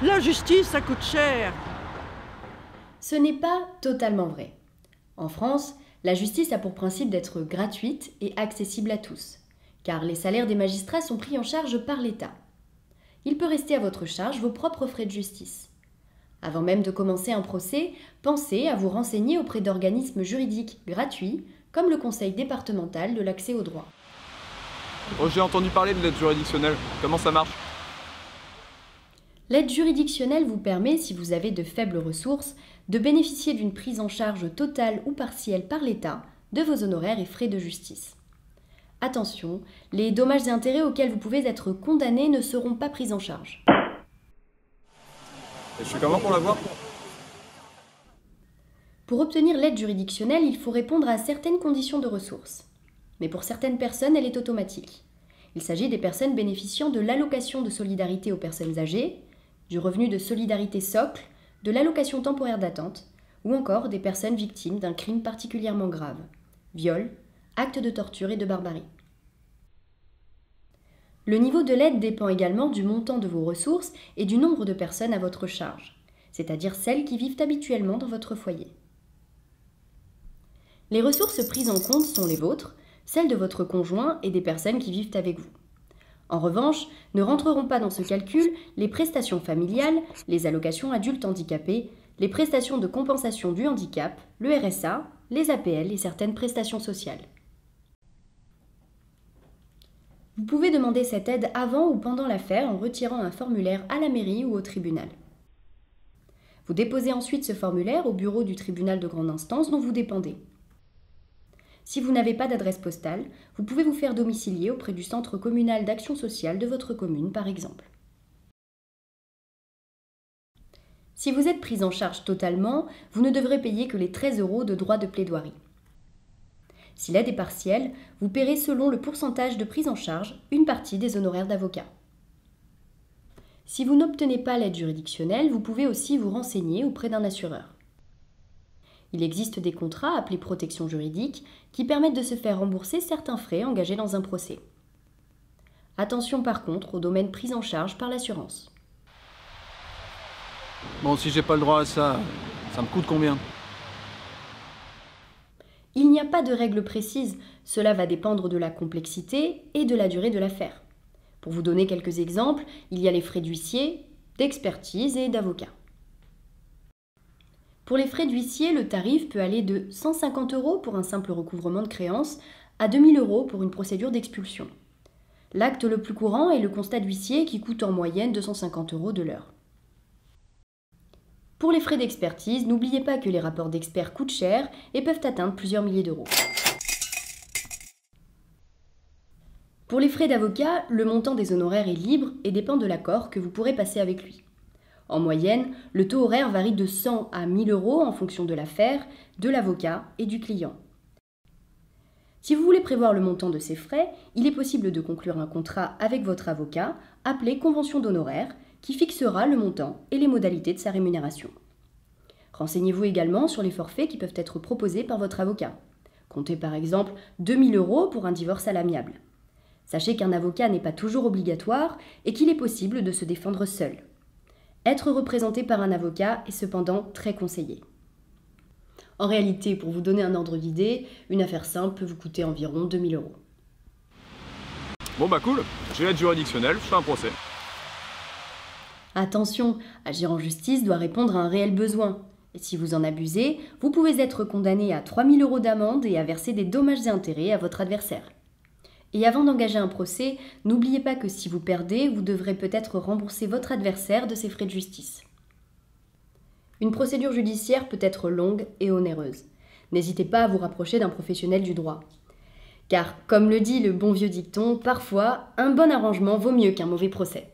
La justice, ça coûte cher. Ce n'est pas totalement vrai. En France, la justice a pour principe d'être gratuite et accessible à tous, car les salaires des magistrats sont pris en charge par l'État. Il peut rester à votre charge vos propres frais de justice. Avant même de commencer un procès, pensez à vous renseigner auprès d'organismes juridiques gratuits, comme le Conseil départemental de l'accès au droit. Oh, j'ai entendu parler de l'aide juridictionnelle. Comment ça marche? L'aide juridictionnelle vous permet, si vous avez de faibles ressources, de bénéficier d'une prise en charge totale ou partielle par l'État de vos honoraires et frais de justice. Attention, les dommages et intérêts auxquels vous pouvez être condamné ne seront pas pris en charge. Et je fais comment pour l'avoir? Pour obtenir l'aide juridictionnelle, il faut répondre à certaines conditions de ressources. Mais pour certaines personnes, elle est automatique. Il s'agit des personnes bénéficiant de l'allocation de solidarité aux personnes âgées, du revenu de solidarité socle, de l'allocation temporaire d'attente, ou encore des personnes victimes d'un crime particulièrement grave, viol, actes de torture et de barbarie. Le niveau de l'aide dépend également du montant de vos ressources et du nombre de personnes à votre charge, c'est-à-dire celles qui vivent habituellement dans votre foyer. Les ressources prises en compte sont les vôtres, celles de votre conjoint et des personnes qui vivent avec vous. En revanche, ne rentreront pas dans ce calcul les prestations familiales, les allocations adultes handicapés, les prestations de compensation du handicap, le RSA, les APL et certaines prestations sociales. Vous pouvez demander cette aide avant ou pendant l'affaire en retirant un formulaire à la mairie ou au tribunal. Vous déposez ensuite ce formulaire au bureau du tribunal de grande instance dont vous dépendez. Si vous n'avez pas d'adresse postale, vous pouvez vous faire domicilier auprès du centre communal d'action sociale de votre commune, par exemple. Si vous êtes pris en charge totalement, vous ne devrez payer que les 13 € de droits de plaidoirie. Si l'aide est partielle, vous paierez selon le pourcentage de prise en charge une partie des honoraires d'avocat. Si vous n'obtenez pas l'aide juridictionnelle, vous pouvez aussi vous renseigner auprès d'un assureur. Il existe des contrats appelés protection juridique qui permettent de se faire rembourser certains frais engagés dans un procès. Attention par contre au domaine pris en charge par l'assurance. Bon, si j'ai pas le droit à ça, ça me coûte combien? Il n'y a pas de règle précise, cela va dépendre de la complexité et de la durée de l'affaire. Pour vous donner quelques exemples, il y a les frais d'huissier, d'expertise et d'avocat. Pour les frais d'huissier, le tarif peut aller de 150 € pour un simple recouvrement de créances à 2000 € pour une procédure d'expulsion. L'acte le plus courant est le constat d'huissier qui coûte en moyenne 250 € de l'heure. Pour les frais d'expertise, n'oubliez pas que les rapports d'experts coûtent cher et peuvent atteindre plusieurs milliers d'euros. Pour les frais d'avocat, le montant des honoraires est libre et dépend de l'accord que vous pourrez passer avec lui. En moyenne, le taux horaire varie de 100 à 1000 € en fonction de l'affaire, de l'avocat et du client. Si vous voulez prévoir le montant de ces frais, il est possible de conclure un contrat avec votre avocat, appelé convention d'honoraires, qui fixera le montant et les modalités de sa rémunération. Renseignez-vous également sur les forfaits qui peuvent être proposés par votre avocat. Comptez par exemple 2000 € pour un divorce à l'amiable. Sachez qu'un avocat n'est pas toujours obligatoire et qu'il est possible de se défendre seul. Être représenté par un avocat est cependant très conseillé. En réalité, pour vous donner un ordre d'idée, une affaire simple peut vous coûter environ 2000 €. Bon bah cool, j'ai l'aide juridictionnelle, je fais un procès. Attention, agir en justice doit répondre à un réel besoin. Et si vous en abusez, vous pouvez être condamné à 3000 € d'amende et à verser des dommages et intérêts à votre adversaire. Et avant d'engager un procès, n'oubliez pas que si vous perdez, vous devrez peut-être rembourser votre adversaire de ses frais de justice. Une procédure judiciaire peut être longue et onéreuse. N'hésitez pas à vous rapprocher d'un professionnel du droit. Car, comme le dit le bon vieux dicton, parfois, un bon arrangement vaut mieux qu'un mauvais procès.